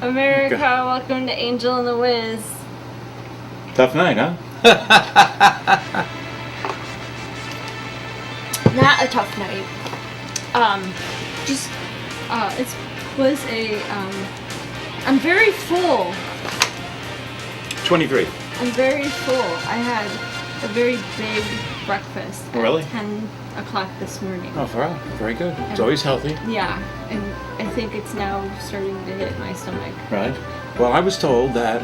America, welcome to Angel and the Wiz. Tough night, huh? Not a tough night. It was a, I'm very full. 23. I'm very full. I had a very big breakfast Really? at 10 o'clock this morning. Oh, very good. It's always healthy. Yeah, and I think it's now starting to hit my stomach. Right. Well, I was told that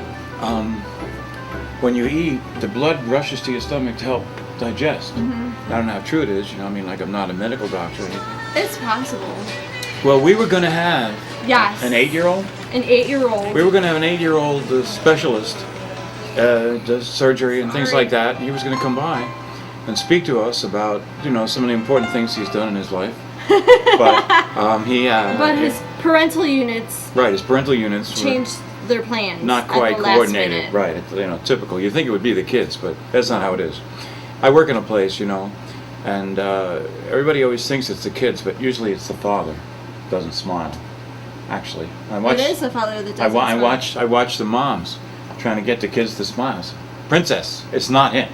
when you eat, the blood rushes to your stomach to help digest. Mm-hmm. I don't know how true it is. You know, I mean, like I'm not a medical doctor. It's possible. Well, we were going to have an 8-year-old. An 8-year-old. We were going to have an 8-year-old specialist, does surgery and things like that. He was going to come by and speak to us about, you know, some of the important things he's done in his life. But his parental units. Right, his parental units changed their plans. Not quite coordinated. Right, you know, typical. You think it would be the kids, but that's not how it is. I work in a place, you know, and everybody always thinks it's the kids, but usually it's the father doesn't smile. Actually, it is the father that doesn't smile. I watch the moms trying to get the kids to smile. Princess, it's not him.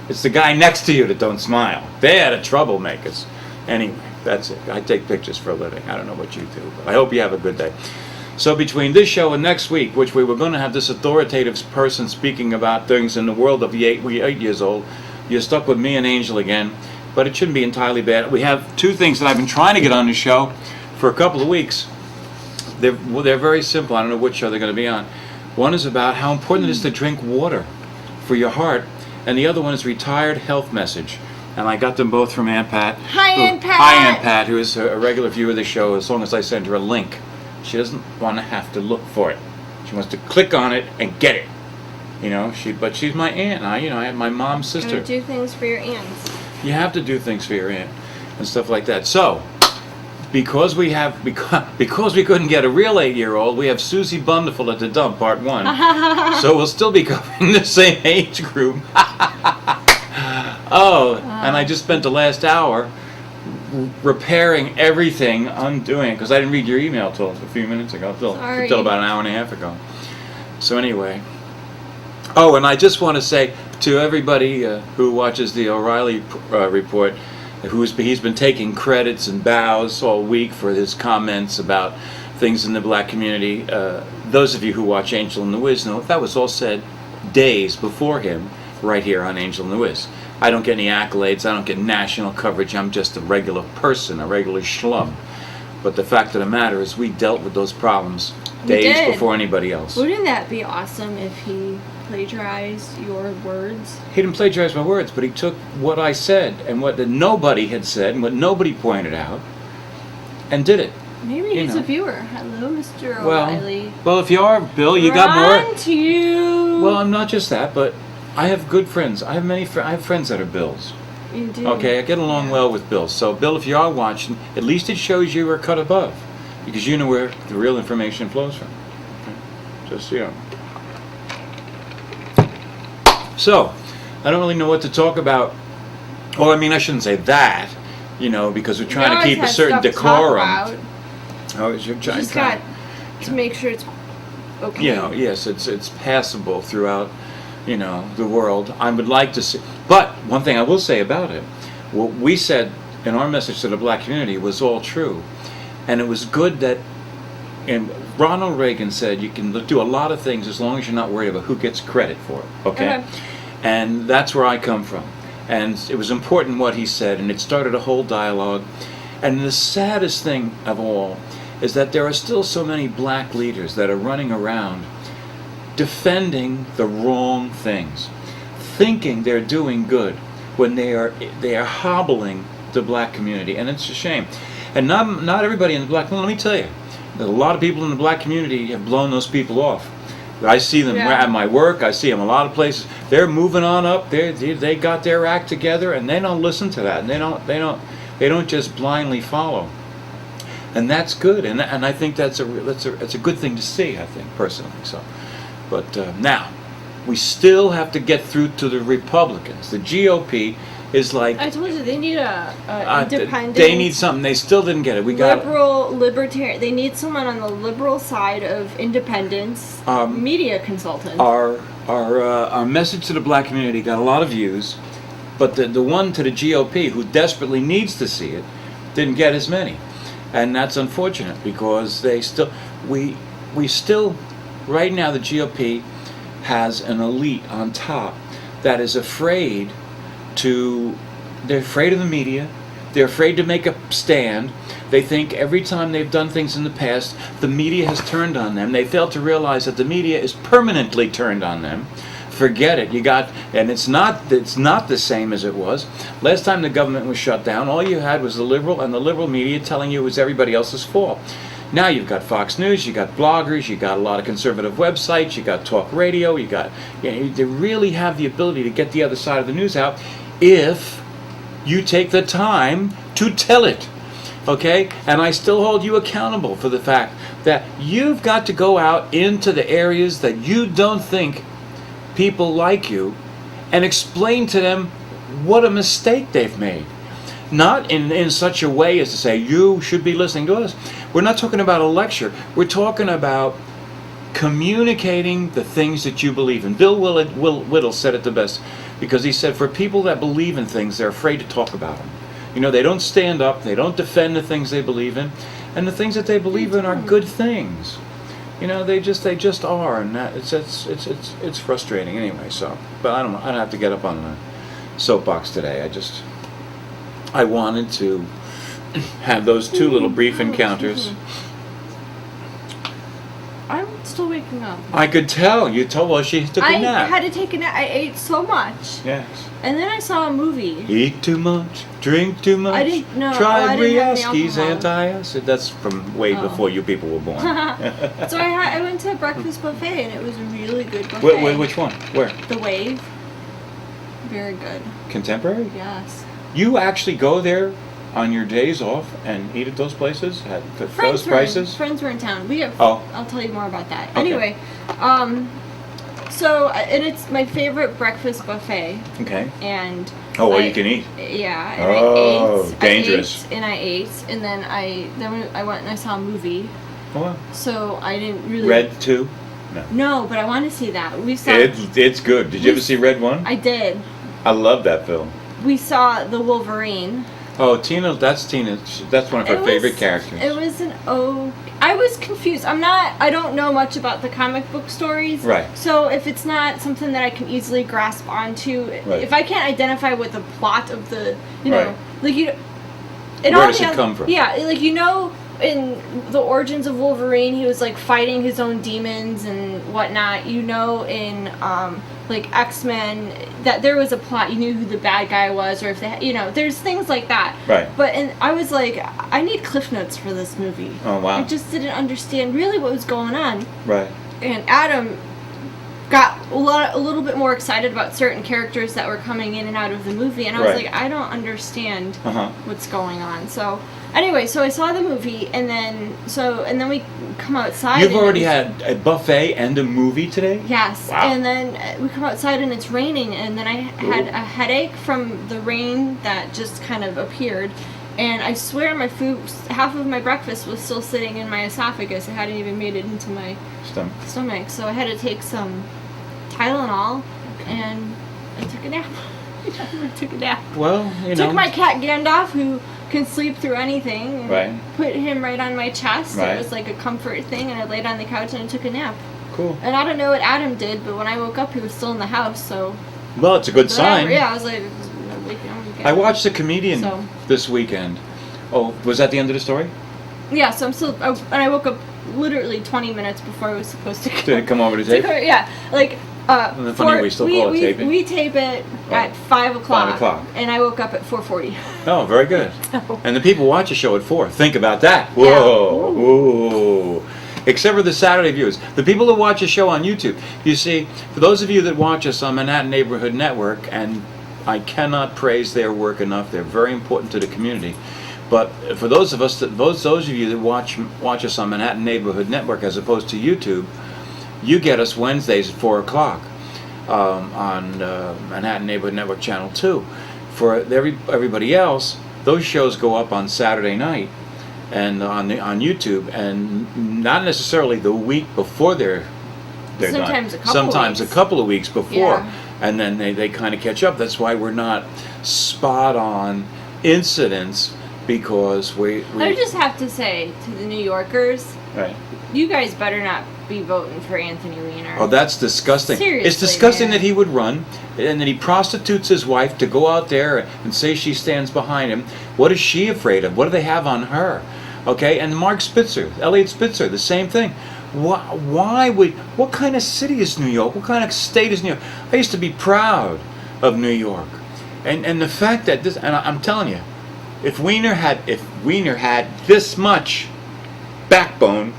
It's the guy next to you that don't smile. They're the troublemakers. Anyway, that's it. I take pictures for a living. I don't know what you do, but I hope you have a good day. So between this show and next week, which we were going to have this authoritative person speaking about things in the world of the 8 years old, you're stuck with me and Angel again, but it shouldn't be entirely bad. We have 2 things that I've been trying to get on the show for a couple of weeks. They're very simple. I don't know which show they're going to be on. One is about how important it is to drink water for your heart, and the other one is retired health message. And I got them both from Aunt Pat. Hi, Aunt Pat. Hi, Aunt Pat, who is a regular viewer of the show as long as I send her a link. She doesn't want to have to look for it. She wants to click on it and get it. You know, but she's my aunt. I have my mom's sister. You do things for your aunts. You have to do things for your aunt and stuff like that. So, because we couldn't get a real 8-year-old, we have Suzy Blunderful at the dump, part 1. So we'll still be covering the same age group. And I just spent the last hour repairing everything, undoing it, because I didn't read your email till a few minutes ago, till about an hour and a half ago. So anyway. Oh, and I just want to say to everybody who watches the O'Reilly report, he's been taking credits and bows all week for his comments about things in the black community. Those of you who watch Angel and the Wiz know that was all said days before him, right here on Angel and the Wiz. I don't get any accolades, I don't get national coverage, I'm just a regular person, a regular schlub. But the fact of the matter is we dealt with those problems days before anybody else. Wouldn't that be awesome if he plagiarized your words? He didn't plagiarize my words, but he took what I said and what nobody had said and what nobody pointed out and did it. Maybe he's a viewer. Hello, Mr. O'Reilly. Well, if you are, Bill, you got more. To you. Well, I'm not just that, but I have good friends. I have friends that are Bills. You do. Okay, I get along well with Bill. So, Bill, if you are watching, at least it shows you are cut above, because you know where the real information flows from. Okay? Just, you know. So, I don't really know what to talk about. Well, I mean, I shouldn't say that, you know, because we're trying to keep a certain decorum. You just got to make sure it's okay. You know, yes, it's passable throughout, you know, the world. I would like to see, but one thing I will say about it, what we said in our message to the black community was all true, and it was good that. And Ronald Reagan said you can do a lot of things as long as you're not worried about who gets credit for it. Okay. And that's where I come from. And it was important what he said, and it started a whole dialogue. And the saddest thing of all is that there are still so many black leaders that are running around defending the wrong things, thinking they're doing good when they are hobbling the black community, and it's a shame. And not everybody in the black community. Let me tell you, that a lot of people in the black community have blown those people off. I see them at my work. I see them a lot of places. They're moving on up. They got their act together, and they don't listen to that. And they don't just blindly follow. And that's good. And I think that's a good thing to see. I think personally. So, but now we still have to get through to the Republicans. The GOP is like I told you they need a independent. they need something. They still didn't get it. We got liberal libertarian. They need someone on the liberal side of independence, media consultant. our message to the black community got a lot of views, but the one to the GOP who desperately needs to see it didn't get as many, and that's unfortunate because we still right now the GOP has an elite on top that is afraid they're afraid of the media. They're afraid to make a stand. They think every time they've done things in the past, the media has turned on them. They fail to realize that the media is permanently turned on them. Forget it. And it's not the same as it was. Last time the government was shut down, all you had was the liberal media telling you it was everybody else's fault. Now you've got Fox News, you got bloggers, you got a lot of conservative websites, you got talk radio, they really have the ability to get the other side of the news out if you take the time to tell it. Okay? And I still hold you accountable for the fact that you've got to go out into the areas that you don't think people like you and explain to them what a mistake they've made. Not in such a way as to say, you should be listening to us. We're not talking about a lecture. We're talking about communicating the things that you believe in. Bill Whittle said it the best, because he said, for people that believe in things, they're afraid to talk about them. They don't stand up, they don't defend the things they believe in, and the things that they believe in are good things. They just are, and it's frustrating anyway. So, but I don't have to get up on the soapbox today. I wanted to have those two little brief encounters. I'm still waking up. I could tell. You told. Well, she took a nap. I had to take a nap. I ate so much. Yes. And then I saw a movie. Eat too much, drink too much. I didn't know. Try Brieski's anti-acid. That's from way before you people were born. So I went to a breakfast buffet and it was a really good buffet. Which one? Where? The Wave. Very good. Contemporary? Yes. You actually go there on your days off and eat at those places at those prices? Friends were in town. I'll tell you more about that. Okay. Anyway, and it's my favorite breakfast buffet. Okay. And you can eat. Yeah. And dangerous. I ate, and then I went and I saw a movie. Oh, wow. So I didn't really. Red 2? No, but I want to see that. We saw. It's good. Did you ever see Red 1? I did. I love that film. We saw the Wolverine. Oh, Tina, that's Tina. That's one of her favorite characters. It was I was confused. I don't know much about the comic book stories. Right. So if it's not something that I can easily grasp onto, if I can't identify with the plot of the, right. Where does it come from? Yeah, in the origins of Wolverine, he was fighting his own demons and whatnot. In X-Men, that there was a plot. You knew who the bad guy was, or if they, there's things like that. Right. But I was like, I need Cliff Notes for this movie. Oh wow. I just didn't understand really what was going on. Right. And Adam got a little bit more excited about certain characters that were coming in and out of the movie, and I was like, I don't understand what's going on. So anyway, so I saw the movie, and then we come outside. You've already had a buffet and a movie today? Yes. Wow. And then we come outside and it's raining, and then I had a headache from the rain that just kind of appeared. And I swear half of my breakfast was still sitting in my esophagus. It hadn't even made it into my stomach. So I had to take some Tylenol, and I took a nap. I took a nap. Well, Took my cat Gandalf, who can sleep through anything, and put him right on my chest. Right. It was like a comfort thing, and I laid on the couch and I took a nap. Cool. And I don't know what Adam did, but when I woke up, he was still in the house. So. Well, it's a good sign. Yeah, I was like. I watched The Comedian this weekend. Oh, was that the end of the story? Yeah, so I'm still. And I woke up literally 20 minutes before I was supposed to come. Did it come over to tape? Yeah, funny we still call it taping. We tape it at 5 o'clock. 5 o'clock. And I woke up at 4:40. Oh, very good. And the people watch the show at 4. Think about that. Whoa. Yeah. Whoa. Except for the Saturday viewers. The people that watch the show on YouTube. You see, for those of you that watch us on Manhattan Neighborhood Network, and I cannot praise their work enough. They're very important to the community. But for those of you that watch us on Manhattan Neighborhood Network as opposed to YouTube, you get us Wednesdays at 4 o'clock on Manhattan Neighborhood Network Channel 2. for everybody else, those shows go up on Saturday night and on YouTube, and not necessarily the week before they're Sometimes done. a couple Sometimes weeks. a couple of weeks before, Yeah. and then they kind of catch up. That's why we're not spot on incidents, because we I just have to say to the New Yorkers, right. you guys better not be voting for Anthony Weiner. Oh, that's disgusting. Seriously, it's disgusting man. that he would run and that he prostitutes his wife to go out there and say she stands behind him. What is she afraid of? What do they have on her? Okay, and Mark Spitzer, Elliot Spitzer, the same thing. Why would, what kind of city is New York? What kind of state is New York? I used to be proud of New York. And the fact that this, and I'm telling you, if Weiner had this much backbone,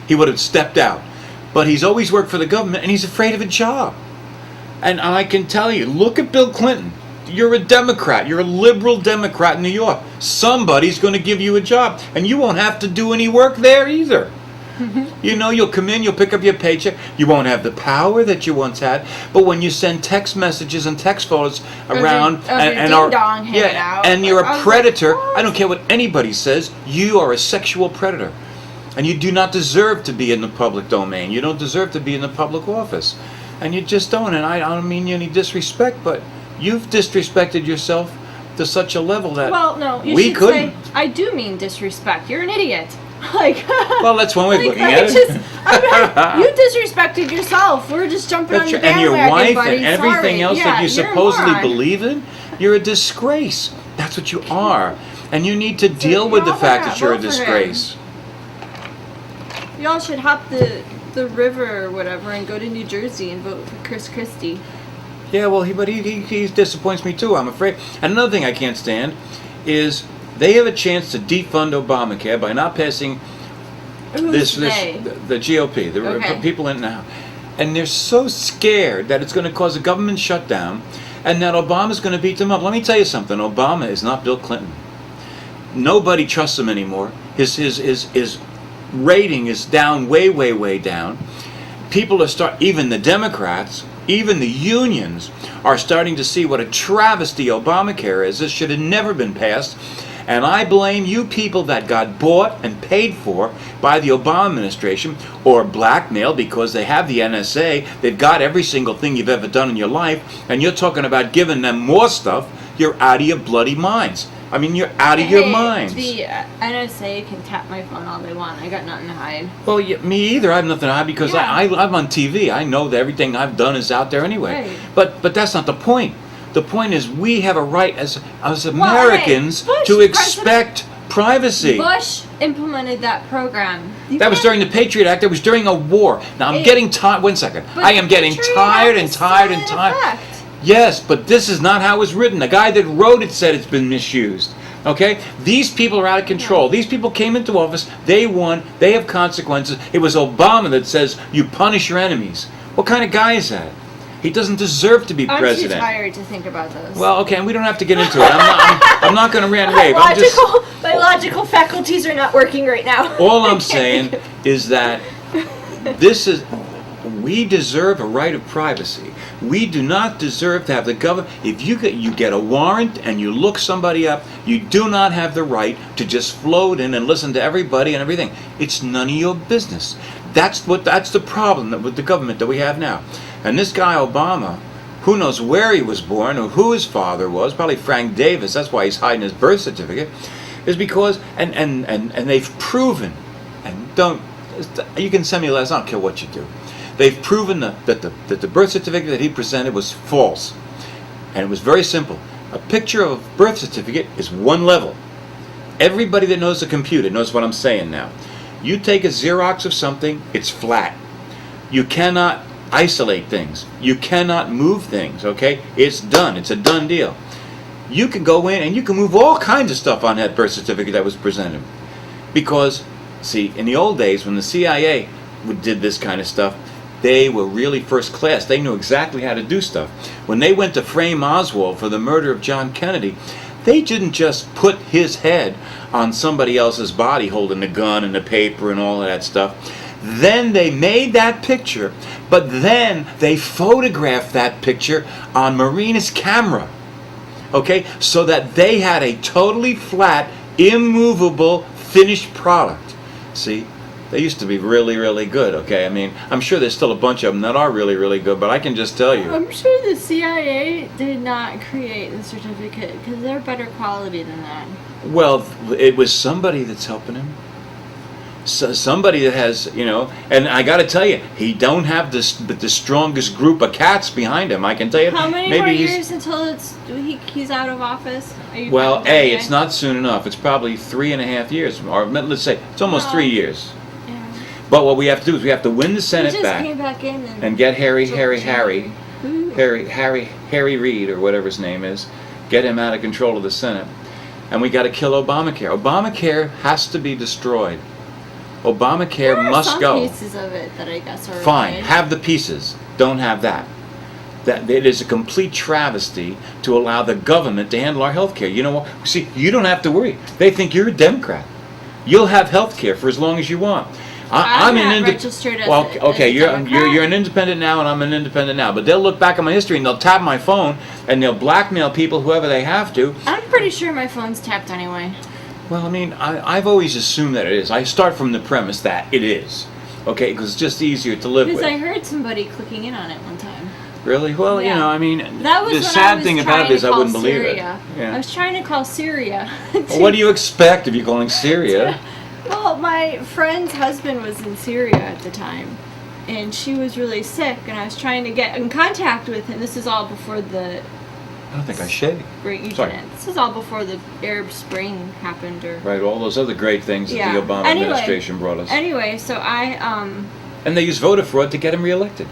he would have stepped out. But he's always worked for the government, and he's afraid of a job. And I can tell you, look at Bill Clinton. You're a Democrat. You're a liberal Democrat in New York. Somebody's going to give you a job, and you won't have to do any work there either. You know, you'll come in, you'll pick up your paycheck. You won't have the power that you once had. But when you send text messages and text photos around and are and you're a predator, I don't care what anybody says, you are a sexual predator. And you do not deserve to be in the public domain. You don't deserve to be in the public office. And you just don't. And I don't mean any disrespect, but you've disrespected yourself to such a level that we couldn't. Say, I do mean disrespect. You're an idiot. Like, well, that's one way of looking at it. You disrespected yourself. We're just jumping on your bandwagon, and your wife buddy. and everything else that you you're supposedly believe in. You're a disgrace. That's what you are, and you need to deal with the fact that you're a disgrace. Y'all should hop the river or whatever and go to New Jersey and vote for Chris Christie. Yeah, well, he disappoints me too, I'm afraid. And another thing I can't stand is they have a chance to defund Obamacare by not passing the GOP, the people in now. And they're so scared that it's going to cause a government shutdown and that Obama's going to beat them up. Let me tell you something. Obama is not Bill Clinton. Nobody trusts him anymore. His rating is down, way down. People are even the Democrats, even the unions are starting to see what a travesty Obamacare is. This should have never been passed. And I blame you people that got bought and paid for by the Obama administration, or blackmailed because they have the NSA. They've got every single thing you've ever done in your life, and you're talking about giving them more stuff. You're out of your bloody minds. I mean, you're out of your minds. The NSA can tap my phone all they want. I got nothing to hide. Well, me either. I have nothing to hide because I'm on TV. I know that everything I've done is out there anyway. Right. But that's not the point. The point is we have a right as Americans to expect privacy. Bush implemented that program. That was during the Patriot Act. That was during a war. Now I'm getting tired. One second. I am getting tired and tired and tired. Yes, but this is not how it was written. The guy that wrote it said it's been misused. Okay? These people are out of control. These people came into office. They won. They have consequences. It was Obama that says you punish your enemies. What kind of guy is that? He doesn't deserve to be president. I'm too tired to think about those. Well, okay, and we don't have to get into it. I'm not going to rant rave. My logical faculties are not working right now. All I'm saying is that we deserve a right of privacy. We do not deserve to have the government. If you get a warrant and you look somebody up, you do not have the right to just float in and listen to everybody and everything. It's none of your business. That's the problem with the government that we have now. And this guy Obama, who knows where he was born or who his father was, probably Frank Davis, that's why he's hiding his birth certificate, is because, and they've proven, and you can send me letters, I don't care what you do, they've proven that the birth certificate that he presented was false. And it was very simple. A picture of a birth certificate is one level. Everybody that knows the computer knows what I'm saying now. You take a Xerox of something, it's flat. You cannot isolate things. You cannot move things, okay? It's done. It's a done deal. You can go in and you can move all kinds of stuff on that birth certificate that was presented. Because, see, in the old days when the CIA did this kind of stuff, they were really first class. They knew exactly how to do stuff. When they went to frame Oswald for the murder of John Kennedy, they didn't just put his head on somebody else's body holding the gun and the paper and all of that stuff. Then they made that picture, but then they photographed that picture on Marina's camera. okay, so that they had a totally flat, immovable, finished product. See, they used to be really, really good, okay? I mean, I'm sure there's still a bunch of them that are really, really good, but I can just tell you. I'm sure the CIA did not create the certificate because they're better quality than that. Well, it was somebody that's helping him. So somebody that has, you know, and I got to tell you, he don't have the strongest group of cats behind him. I can tell you. How many maybe more he's, years until he's out of office? Well, it's not soon enough. It's probably 3.5 years, or let's say it's almost 3 years. Yeah. But what we have to do is we have to win the Senate He just back came back in and get Harry Reid or whatever his name is, get him out of control of the Senate, and we got to kill Obamacare. Obamacare has to be destroyed. Obamacare must go. There are some pieces of it that I guess are fine. okay. Have the pieces. Don't have that. That it is a complete travesty to allow the government to handle our health care. You know what? See, you don't have to worry. They think you're a Democrat. You'll have health care for as long as you want. I'm not registered as you're an independent now, and I'm an independent now. But they'll look back at my history and they'll tap my phone and they'll blackmail people, whoever they have to. I'm pretty sure my phone's tapped anyway. Well, I mean, I've always assumed that it is. I start from the premise that it is. Okay, because it's just easier to live with. Because I heard somebody clicking in on it one time. Really? Well, Yeah. you know, I mean, That was the when sad I was thing about trying it is to I call wouldn't believe it. Syria. Yeah. I was trying to call Syria. Well, what do you expect if you're calling Syria? Well, my friend's husband was in Syria at the time, and she was really sick, and I was trying to get in contact with him. This is all before the I don't think I shave. Great, you Sorry. didn't. This is all before the Arab Spring happened, or Right, all those other great things Yeah. that the Obama Anyway. administration brought us. Anyway, so And they used voter fraud to get him reelected.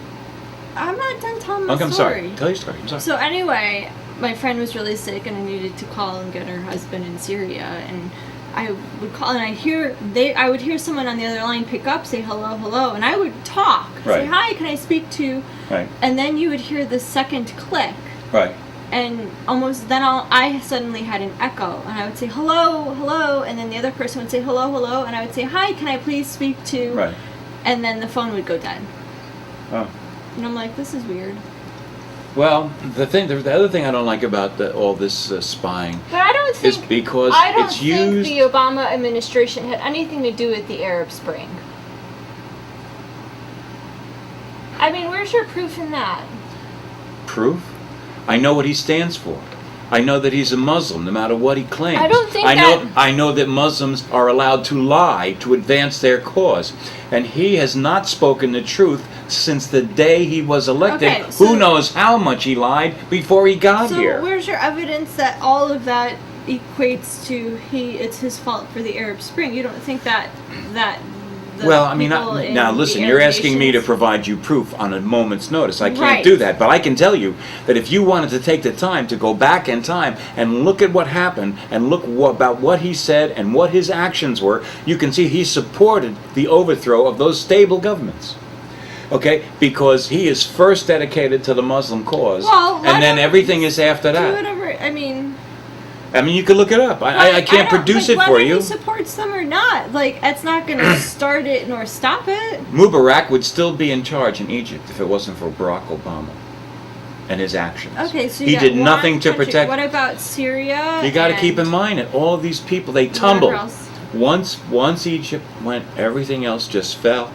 I'm not done telling the Okay, I'm story. sorry. Tell your story. I'm sorry. So anyway, my friend was really sick, and I needed to call and get her husband in Syria, and I would call, and I would hear someone on the other line pick up, say hello, hello, and I would talk, say Right. hi, can I speak to, Right. and then you would hear the second click, Right. and almost then I suddenly had an echo, and I would say hello, hello, and then the other person would say hello, hello, and I would say hi, can I please speak to, Right. and then the phone would go dead, Oh. and I'm like, this is weird. Well, the other thing I don't like about all this spying But I don't is think because I don't it's think used. the Obama administration had anything to do with the Arab Spring. I mean, where's your proof in that? Proof? I know what he stands for. I know that he's a Muslim, no matter what he claims. I don't think I know that Muslims are allowed to lie to advance their cause, and he has not spoken the truth since the day he was elected. Okay, so- Who knows how much he lied before he got So here? where's your evidence that all of that equates to it's his fault for the Arab Spring? You don't think that the Well, I mean, people in now the listen, Arab you're asking me to nations- provide you proof on a moment's notice. I can't Right. do that, but I can tell you that if you wanted to take the time to go back in time and look at what happened and look about what he said and what his actions were, you can see he supported the overthrow of those stable governments. Okay? Because he is first dedicated to the Muslim cause, Well, and then everything is after do that. whatever. I mean, you can look it up. I can't produce it for Whether you. he supports them or not, like, it's not going to start it nor stop it. Mubarak would still be in charge in Egypt if it wasn't for Barack Obama and his actions. Okay, so he got did one nothing to country. protect. What about Syria? You got to keep in and mind that all these people, they whatever tumbled. else? Once Egypt went, everything else just fell.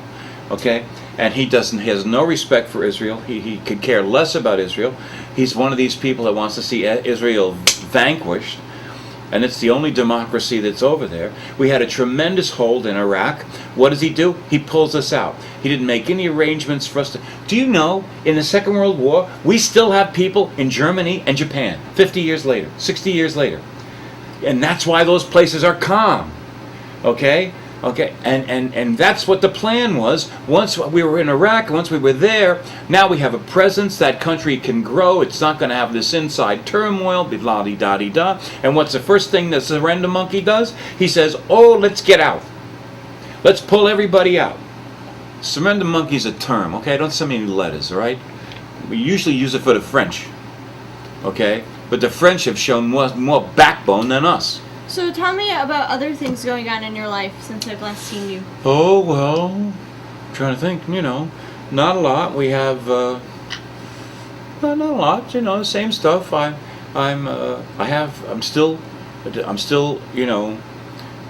Okay, and he has no respect for Israel. He could care less about Israel. He's one of these people that wants to see Israel vanquished. And it's the only democracy that's over there. We had a tremendous hold in Iraq. What does he do? He pulls us out. He didn't make any arrangements for us to... Do you know, in the Second World War, we still have people in Germany and Japan, 50 years later, 60 years later. And that's why those places are calm. Okay? Okay, and that's what the plan was. Once we were in Iraq, once we were there, now we have a presence. That country can grow. It's not going to have this inside turmoil, blah-de-da-de-da. And what's the first thing the surrender monkey does? He says, oh, let's get out. Let's pull everybody out. Surrender monkey's a term, okay? Don't send me any letters, all right? We usually use it for the French, okay? But the French have shown more backbone than us. So tell me about other things going on in your life since I've last seen you. Oh, well, I'm trying to think, not a lot. We have, not a lot, same stuff. I'm still, you know,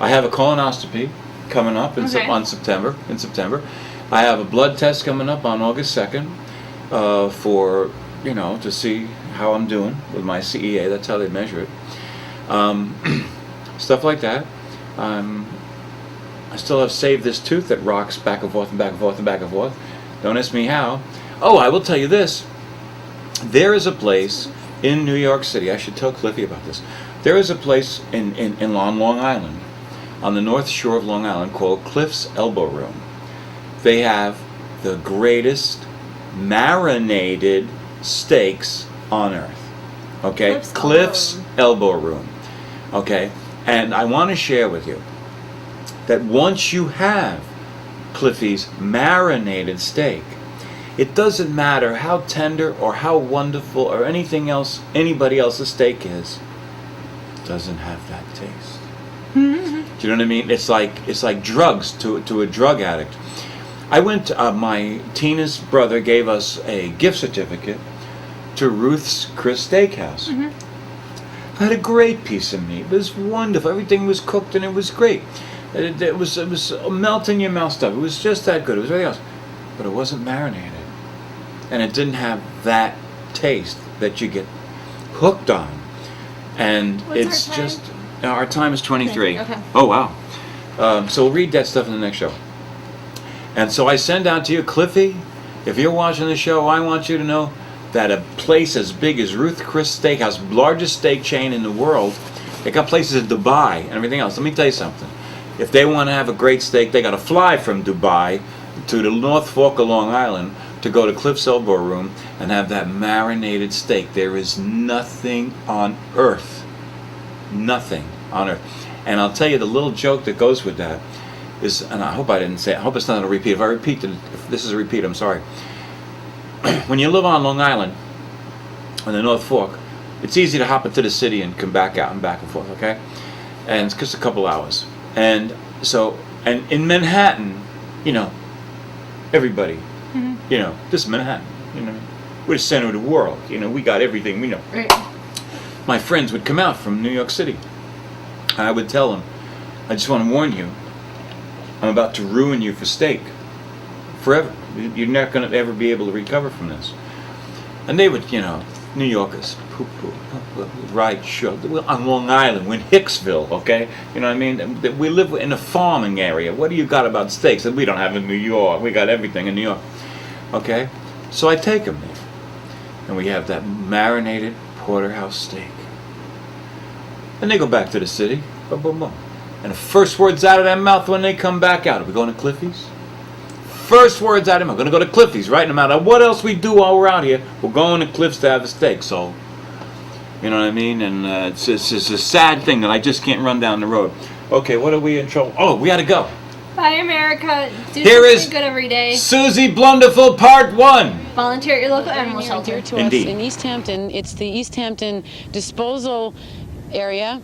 I have a colonoscopy coming up in September. I have a blood test coming up on August 2nd for, you know, to see how I'm doing with my CEA. That's how they measure it. Stuff like that. I still have saved this tooth that rocks back and forth and back and forth and back and forth. Don't ask me how. Oh, I will tell you this. There is a place in New York City. I should tell Cliffy about this. There is a place in Long Island, on the north shore of Long Island, called Cliff's Elbow Room. They have the greatest marinated steaks on earth. Okay? Cliff's Elbow Room. Okay? And I want to share with you that once you have Cliffy's marinated steak, it doesn't matter how tender or how wonderful or anything else, anybody else's steak is, it doesn't have that taste. Do you know what I mean? It's like drugs to a drug addict. I went, Tina's brother gave us a gift certificate to Ruth's Chris Steakhouse. I had a great piece of meat. It was wonderful. Everything was cooked and it was great. It was melt in your mouth stuff. It was just that good. It was very awesome. But it wasn't marinated. And it didn't have that taste that you get hooked on. And What's our time is 23. Okay. Oh, wow. So we'll read that stuff in the next show. And so I send out to you, Cliffy, if you're watching the show, I want you to know that a place as big as Ruth Chris Steakhouse, largest steak chain in the world, they got places in Dubai and everything else. Let me tell you something. If they want to have a great steak, they got to fly from Dubai to the North Fork of Long Island to go to Cliff's Elbow Room and have that marinated steak. There is nothing on earth. Nothing on earth. And I'll tell you the little joke that goes with that is, and I hope I didn't say it, I hope it's not a repeat. If I repeat it, if this is a repeat, I'm sorry. When you live on Long Island, on the North Fork, it's easy to hop into the city and come back out and back and forth, okay? And it's just a couple hours. And so, and in Manhattan, you know, everybody, you know, this is Manhattan, you know, we're the center of the world, you know, we got everything, we know. Right. My friends would come out from New York City, and I would tell them, I just want to warn you, I'm about to ruin you for steak, forever. You're not going to ever be able to recover from this. And they would, you know, New Yorkers, right, sure. We're on Long Island, we're in Hicksville, okay? You know what I mean? We live in a farming area. What do you got about steaks that we don't have in New York? We got everything in New York, okay? So I take them there, and we have that marinated porterhouse steak. And they go back to the city, boom, boom, boom. And the first words out of their mouth when they come back out, are we going to Cliffy's? First words out of them, I'm going to go to Cliffy's, right? No matter what else we do while we're out here, we're going to Cliff's to have a steak. So, you know what I mean? And it's a sad thing that I just can't run down the road. Okay, what are we in trouble? Oh, we got to go. Bye, America. Do Here is something good every day. Suzy Blunderful, Part 1. Volunteer at your local animal shelter. To Indeed. us in East Hampton, it's the East Hampton disposal area.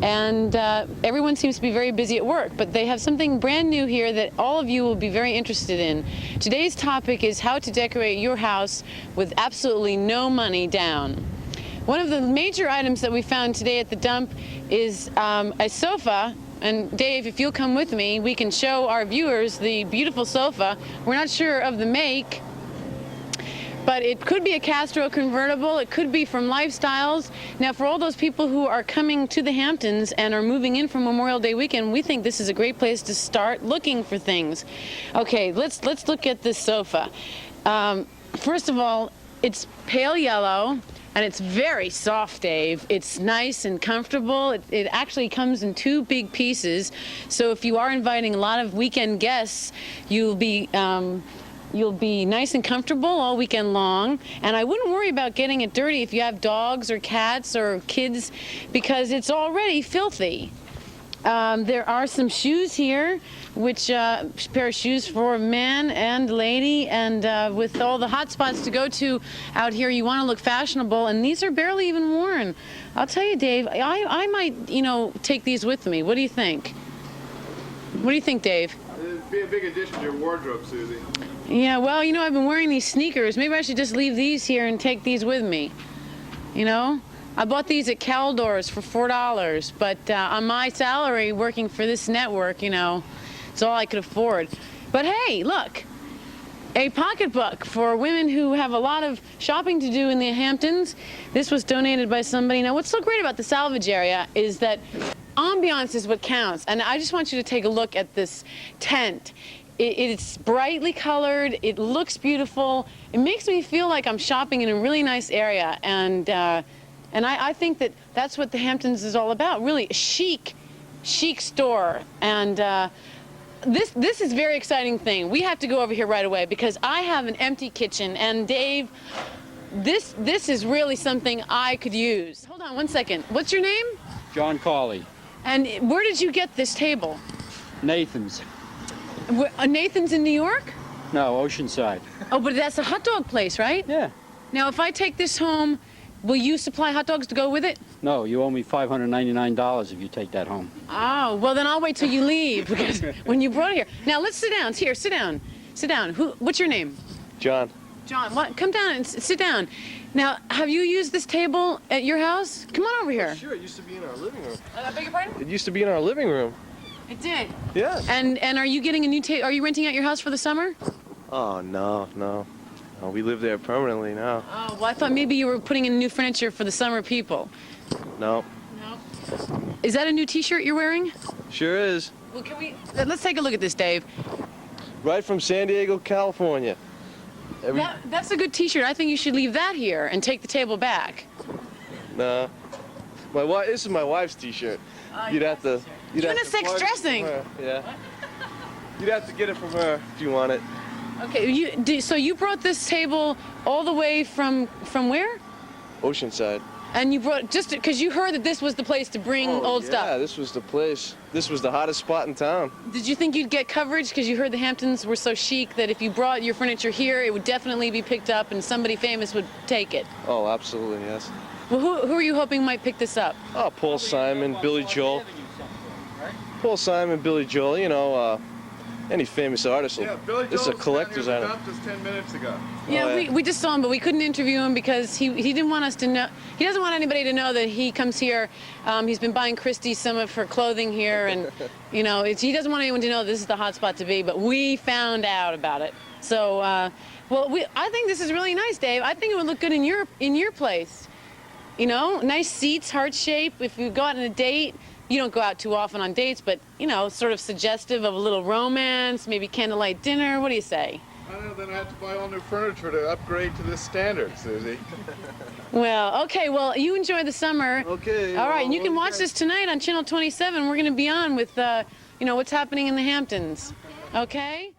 And everyone seems to be very busy at work, but they have something brand new here that all of you will be very interested in. Today's topic is how to decorate your house with absolutely no money down. One of the major items that we found today at the dump is a sofa. And Dave, if you'll come with me, we can show our viewers the beautiful sofa. We're not sure of the make, but it could be a Castro convertible. It could be from Lifestyles. Now, for all those people who are coming to the Hamptons and are moving in for Memorial Day weekend, we think this is a great place to start looking for things. Okay, let's look at this sofa. First of all, it's pale yellow. And it's very soft, Dave. It's nice and comfortable. It actually comes in two big pieces. So if you are inviting a lot of weekend guests, you'll be nice and comfortable all weekend long. And I wouldn't worry about getting it dirty if you have dogs or cats or kids, because it's already filthy. There are some shoes here, which pair of shoes for man and lady, and with all the hot spots to go to out here, you want to look fashionable, and these are barely even worn. I'll tell you, Dave, I might, you know, take these with me. What do you think? What do you think, Dave? It'd be a big addition to your wardrobe, Suzy. Yeah, well, you know, I've been wearing these sneakers. Maybe I should just leave these here and take these with me. You know? I bought these at Caldor's for $4, but on my salary working for this network, you know, it's all I could afford. But hey, look, a pocketbook for women who have a lot of shopping to do in the Hamptons. This was donated by somebody. Now, what's so great about the salvage area is that ambiance is what counts. And I just want you to take a look at this tent. It's brightly colored. It looks beautiful. It makes me feel like I'm shopping in a really nice area. And I think that that's what the Hamptons is all about. Really a chic store. And this is a very exciting thing. We have to go over here right away because I have an empty kitchen. And Dave, this is really something I could use. Hold on one second. What's your name? John Cawley. And where did you get this table? Nathan's. Nathan's in New York? No, Oceanside. Oh, but that's a hot dog place, right? Yeah. Now, if I take this home, will you supply hot dogs to go with it? No, you owe me $599 if you take that home. Oh, well, then I'll wait till you leave because when you brought it here. Now, let's sit down. Here, sit down. Sit down. What's your name? John. John, what? Come down and sit down. Now, have you used this table at your house? Come on over here. Sure, it used to be in our living room. I beg your pardon? It used to be in our living room. It did. Yeah. And are you getting a new table? Are you renting out your house for the summer? Oh, no. We live there permanently now. Oh, well, I thought maybe you were putting in new furniture for the summer people. No. No. Is that a new T-shirt you're wearing? Sure is. Well, let's take a look at this, Dave. Right from San Diego, California. That's a good T-shirt. I think you should leave that here and take the table back. Nah. This is my wife's T-shirt. You'd have to. Unisex dressing. Yeah. You'd have to get it from her if you want it. Okay. So you brought this table all the way from where? Oceanside. And you brought just because you heard that this was the place to bring old stuff. Yeah, this was the place. This was the hottest spot in town. Did you think you'd get coverage because you heard the Hamptons were so chic that if you brought your furniture here, it would definitely be picked up and somebody famous would take it? Oh, absolutely, yes. Well, who are you hoping might pick this up? Oh, Paul Simon, Billy Joel. Paul Simon, Billy Joel, you know, any famous artist. Yeah, Billy This is a Joel's collector's down here item. with us just 10 minutes ago. Yeah, yeah. we just saw him, but we couldn't interview him because he didn't want us to know. He doesn't want anybody to know that he comes here. He's been buying Christy some of her clothing here, and you know, he doesn't want anyone to know this is the hot spot to be. But we found out about it. So, I think this is really nice, Dave. I think it would look good in your place. You know, nice seats, heart shape. If you go out on a date. You don't go out too often on dates, but, you know, sort of suggestive of a little romance, maybe candlelight dinner. What do you say? I don't know, then I have to buy all new furniture to upgrade to this standard, Susie. Well, okay, well, you enjoy the summer. Okay. All right, and you can watch okay. this tonight on Channel 27. We're going to be on with, what's happening in the Hamptons. Okay?